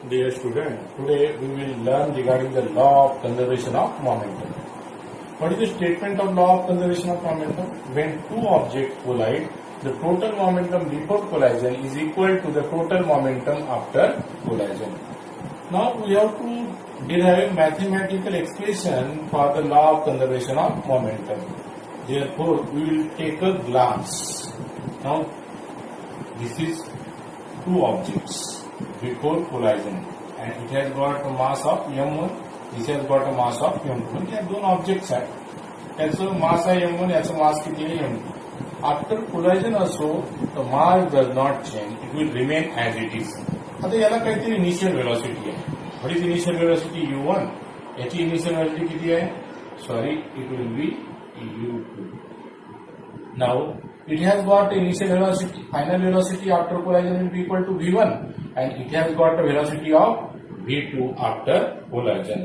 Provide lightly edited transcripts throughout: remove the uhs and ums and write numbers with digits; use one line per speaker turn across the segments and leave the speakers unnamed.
Dear student, today we will learn regarding the law of conservation of momentum. What is the statement of law of conservation of momentum? When two objects collide, the total momentum before collision is equal to the total momentum after collision. Now we have to derive a mathematical expression for the law of conservation of momentum. Therefore, we will take a glass. Now, this is two objects before collision and it has got a mass of m1, this has got a mass of m2. या दोन objects आहेत याचं मास आहे m1, याचं मास किती आहे m2. After कोलायजन असो the mass does not change, it will remain as it is. आता याला काहीतरी इनिशियल वेलोसिटी आहे. What is initial velocity u1, याची इनिशियल वेलोसिटी किती आहे? Sorry, it will be u2. Now it has got initial velocity, final velocity after collision will be equal to v1 and it has got a velocity of v2 after collision.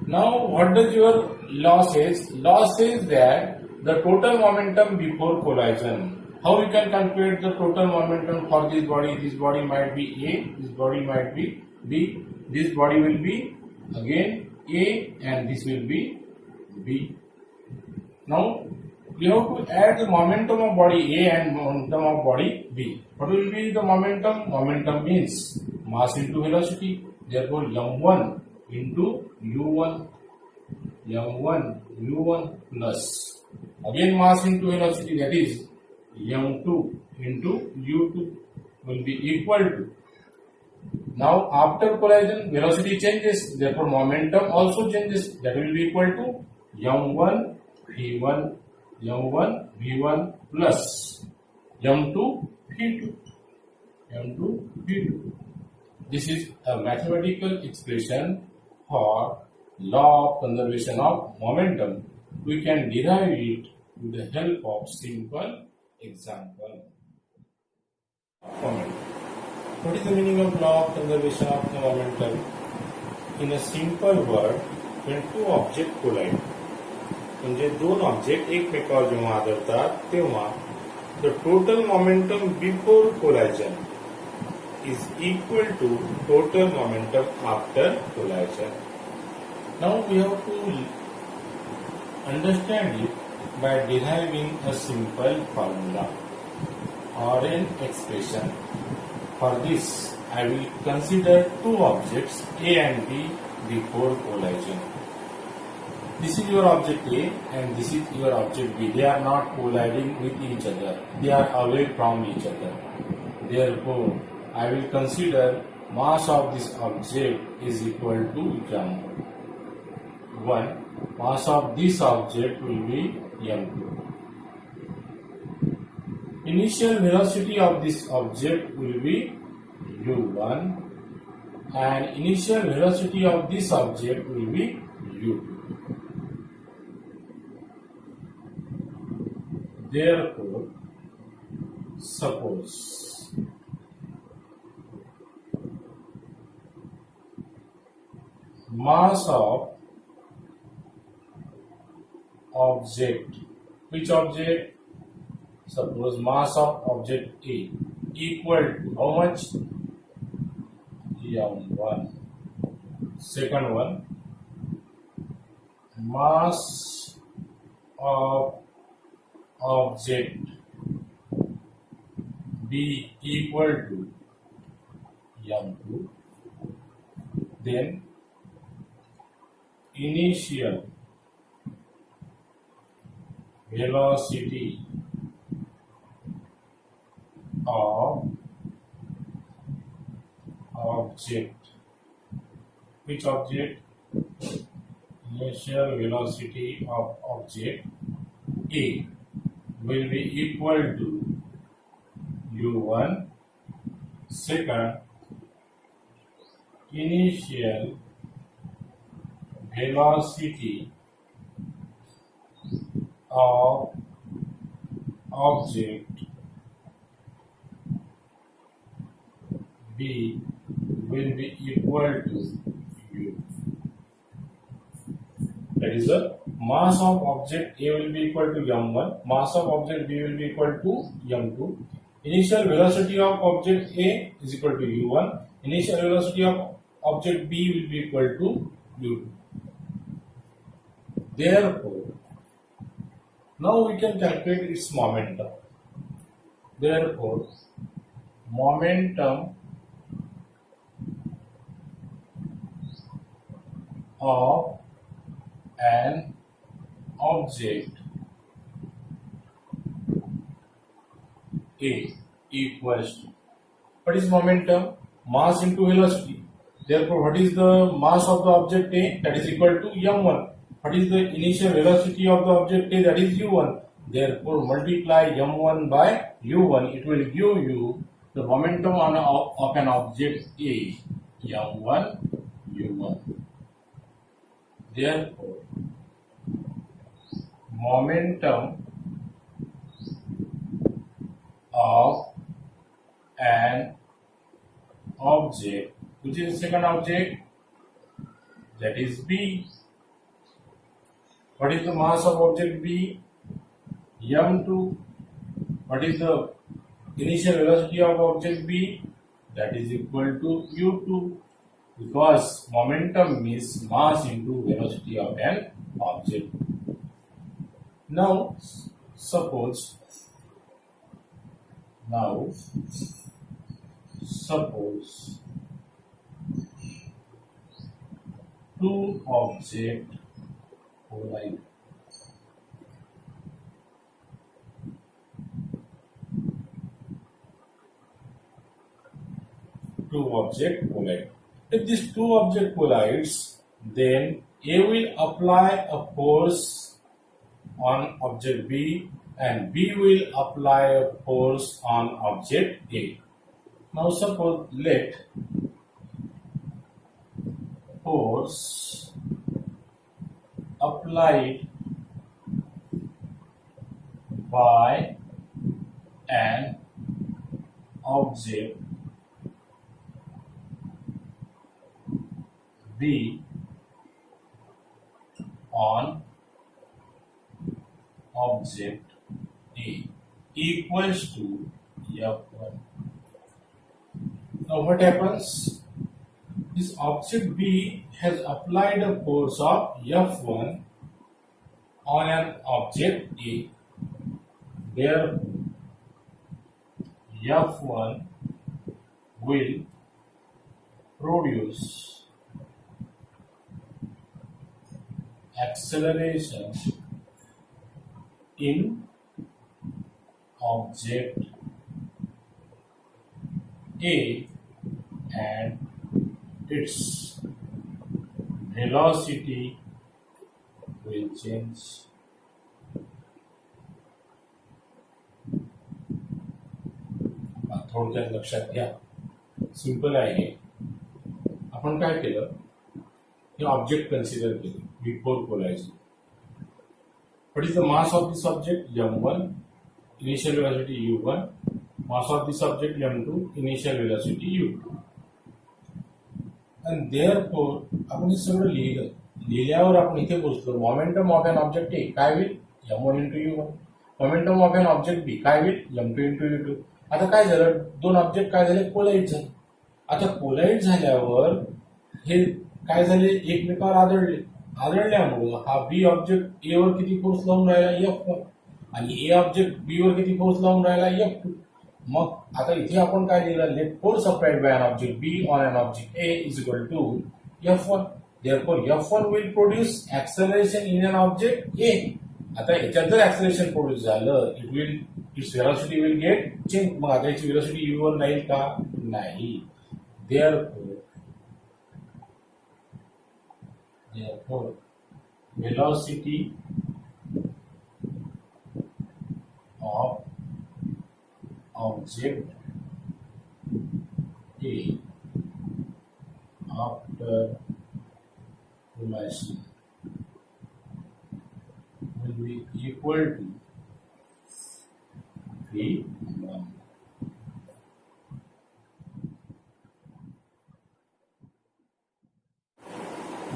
Now what does your law says? Law says that the total momentum before collision. How we can calculate the total momentum for this body? This body might be A, this body might be B, this body will be again A and this will be B. Now we have to add the momentum of body A and momentum of body B. What will be the momentum? Momentum means mass into velocity. Therefore, m1 into u1, m1 u1 plus again mass into velocity, that is m2 into u2 will be equal to. Now after collision velocity changes, therefore momentum also changes, that will be equal to m1 v1 m1 v1 plus m2 v2 m2 v2. This is a mathematical expression for law of conservation of momentum. We can derive it with the help of simple example. Momentum. What is the meaning of law of conservation of momentum? In a simple word, when two objects collide, म्हणजे दोन object एकमेकावर जेव्हा आदळतात तेव्हा the total momentum before collision is equal to total momentum after collision. Now we have to understand it by deriving a simple formula और an expression. For this I will consider two objects A and B before collision. This is your object A and this is your object B. They are not colliding with each other. They are away from each other. Therefore, I will consider mass of this object is equal to m1. Mass of this object will be m2. Initial velocity of this object will be u1 and initial velocity of this object will be u2. Therefore, suppose mass of object, which object? Suppose mass of object A equal to how much? m1. Second one, mass of object B equal to m2. Then initial velocity of object. Which object? Initial velocity of object A will be equal to u1. Second, initial velocity of object B will be equal to u. That is the mass of object A will be equal to m1, mass of object B will be equal to m2, Initial velocity of object A is equal to u1. Initial velocity of object B will be equal to u2. Therefore, now we can calculate its momentum. Therefore, momentum of an object A equals to, what is momentum? Mass into velocity. Therefore, what is the mass of the object A? That is equal to m1. What is the initial velocity of the object A? That is u1. Therefore, multiply m1 by u1. It will give you the momentum of an object A, m1 u1. Therefore, momentum of an object, which is the second object, that is B. What is the mass of object B? m2. What is the initial velocity of object B? That is equal to u2, because momentum is mass into velocity of an object. Now suppose two objects collide. If these two objects collides, then A will apply a force on object B and B will apply a force on object A. Now suppose let force applied by an object B on object A equals to F1. Now what happens? This object B has applied a force of F1 on an object A. Therefore, F1 will produce acceleration in object A and its velocity will change. थोडक्यात लक्षात घ्या, simple आहे. आपण काय केलं, हे object consider केले before कोलायझिंग. What is the mass of this object? m1, initial velocity u1, mass of this object m2, initial velocity u2. And therefore आपण हे सगळं लिहिल्यावर आपण इथे पोहोचलो. Momentum of an object A काय होईल? m1 into u1. Momentum of an object B काय होईल? m2 into u2. आता काय झालं, दोन ऑब्जेक्ट काय झाले, कोलाइड झाले. आता कोलाइड झाल्यावर हे काय झाले, एकमेकावर आदळल्यामुळं हा बी ऑब्जेक्ट ए वर किती फोर्स लावून राहिला, F1, आणि ए ऑब्जेक्ट बी वर किती फोर्स लावून राहिला, F2. मग आता इथे आपण काय लिहिलं, let force applied by an object B on an object A is equal to F1. Therefore F1 will produce acceleration in an object A. आता याच्यात जर acceleration प्रोड्यूस झालं, its velocity will get change. मग आता याची velocity u1 नाही का? नाही. Therefore velocity of object A after collision will be equal to V1.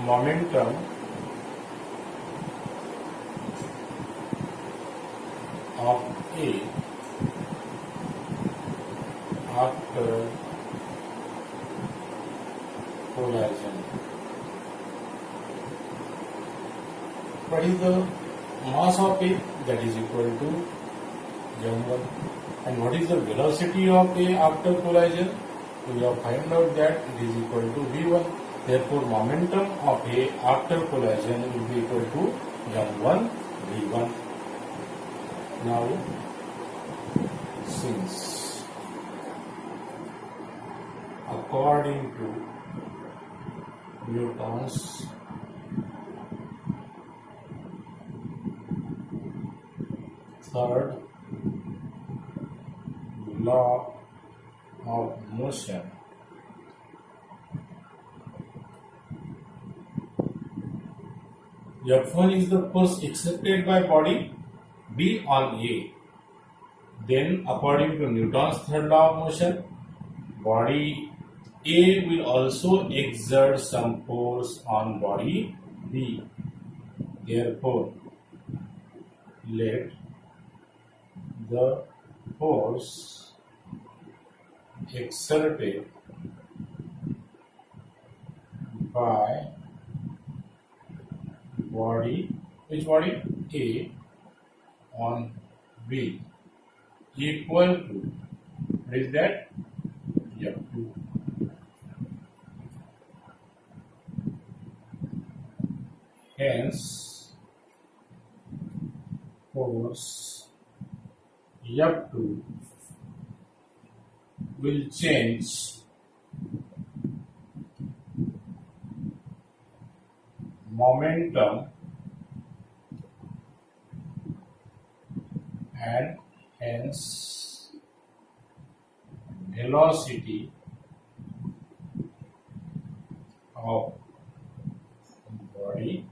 Momentum of A after collision. What is the mass of A? That is equal to m1. And what is the velocity of A after collision? We have found out that it is equal to v1. Therefore, momentum of A after collision will be equal to m1 v1. Now, since according to Newton's third law of motion, F1 is the force exerted by body B on A. Then, according to Newton's third law of motion, body A will also exert some force on body B. Therefore, let the force exerted by body, which body? A on B equal to, what is that? F2. Hence, force F2 will change momentum and hence velocity of body.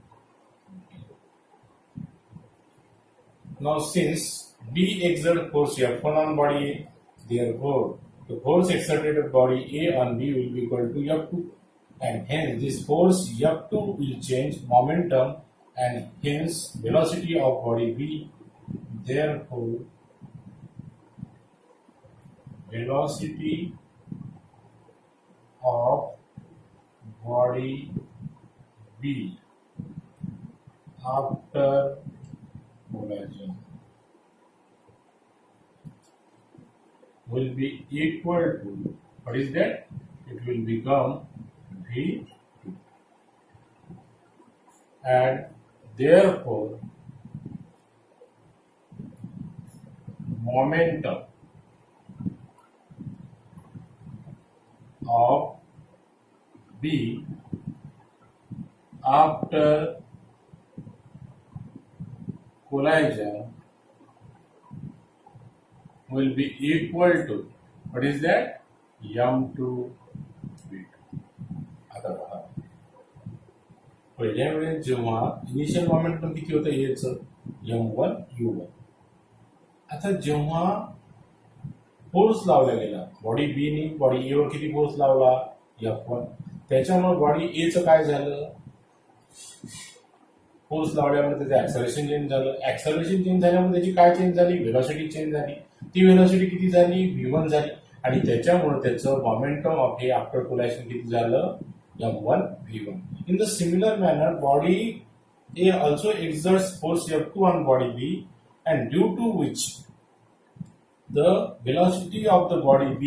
Now, since B exerts force F1 on body A, therefore the force exerted on body A on B will be equal to F2, and hence this force F2 will change momentum and hence velocity of body B. Therefore, velocity of body B after collision will be equal to, what is that? It will become V2, and therefore momentum of B after collision will be equal to, what is that? m2 v2. आता पहा, पहिल्या वेळेस जेव्हा initial momentum किती होतं याचं m1 u1. आता जेव्हा फोर्स लावला गेला बॉडी बी नी बॉडी ए वर किती फोर्स लावला F1, त्याच्यामुळे बॉडी ए चं काय झालं, फोर्स लावल्यामुळे त्याचं ऍक्सलरेशन चेंज झालं. ऍक्सलरेशन चेंज झाल्यामुळे त्याची काय चेंज झाली, व्हेलॉसिटी चेंज झाली. ती व्हेलॉसिटी किती झाली, v1 झाली, आणि त्याच्यामुळे त्याचं मोमेंटम ऑफ हे आफ्टर कोलायशन किती झालं, m1 v1. In the similar manner body A also exerts force F2 on body B, and due to which the velocity of the body B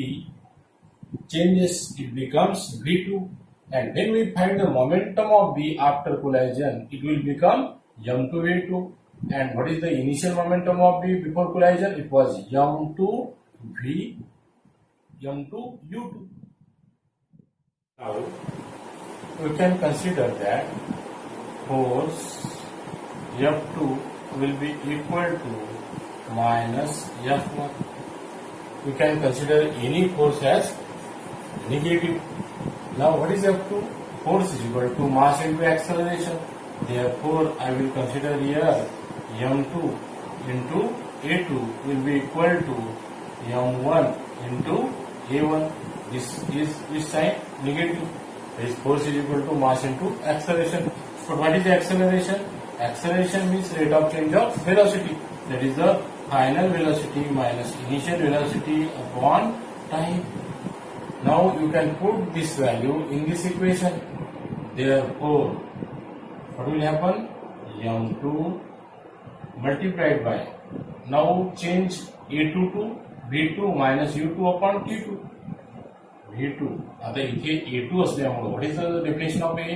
changes, it becomes v2, and when we find the momentum of B after collision, it will become m2 v2. And what is the initial momentum of B before collision? It was m2 u2. Now we can consider that force F2 will be equal to minus F1. We can consider any force as negative. Now what is F2? Force is equal to mass into acceleration. Therefore I will consider here m2 into a2 will be equal to m1 into a1. This is which sign? Negative. This force is equal to mass into acceleration. But what is the acceleration? Acceleration means rate of change of velocity. That is the final velocity minus initial velocity upon time. Now you can put this value in this equation. Therefore, what will happen? M2 multiplied by, now change A2 to V2 minus U2 upon T2. V2, आता इथे A2 असल्यामुळे what is the definition of A?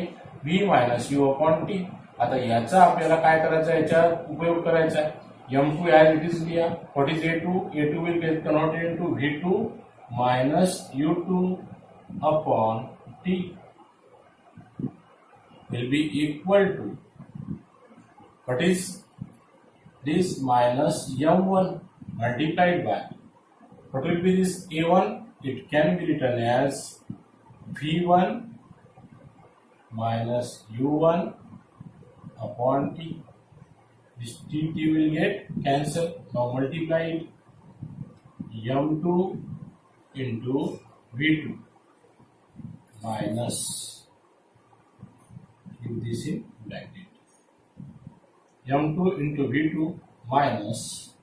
V minus U upon T. आता याचा आपल्याला काय करायचा, याच्यात उपयोग करायचा आहे. M2 as it is लिया. What is A2? A2 will get converted into V2 minus U2 upon T will be equal to, what is this, minus M1 multiplied by, what will be this A1? It can be written as V1 minus U1 upon T. This T will get cancelled. Now multiply it. M2 into V2 minus, give this in bracket, M2 into V2 minus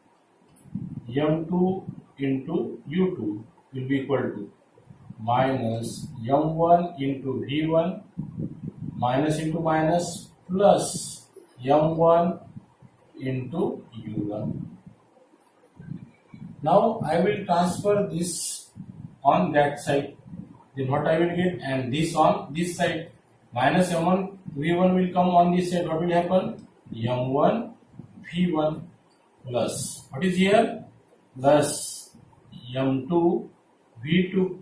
M2 into U2 will be equal to minus M1 into V1 minus into minus plus M1 into U1. Now I will transfer this on that side. Then what I will get? And this on this side. Minus M1 V1 will come on this side. What will happen? M1 V1 plus, what is here? Plus M2 V2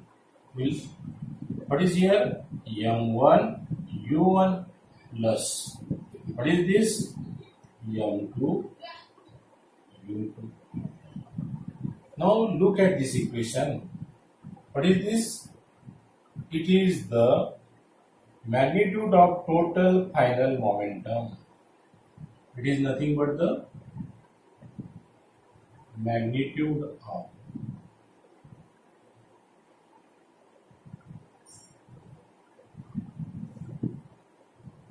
will, what is here? M1 U1 plus, what is this? M2 U2. Now look at this equation. What is this? It is the magnitude of total final momentum. It is nothing but the magnitude of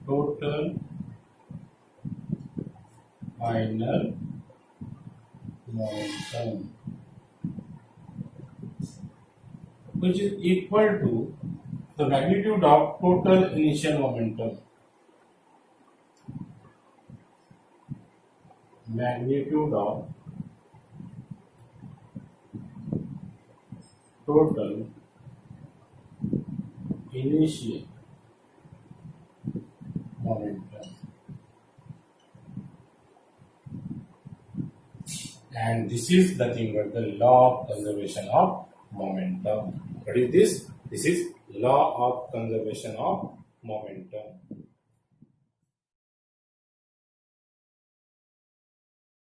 total final momentum, which is equal to the magnitude of total initial momentum. Magnitude of total initial momentum. And this is nothing but the law of conservation of momentum. What is this? This is law of conservation of momentum.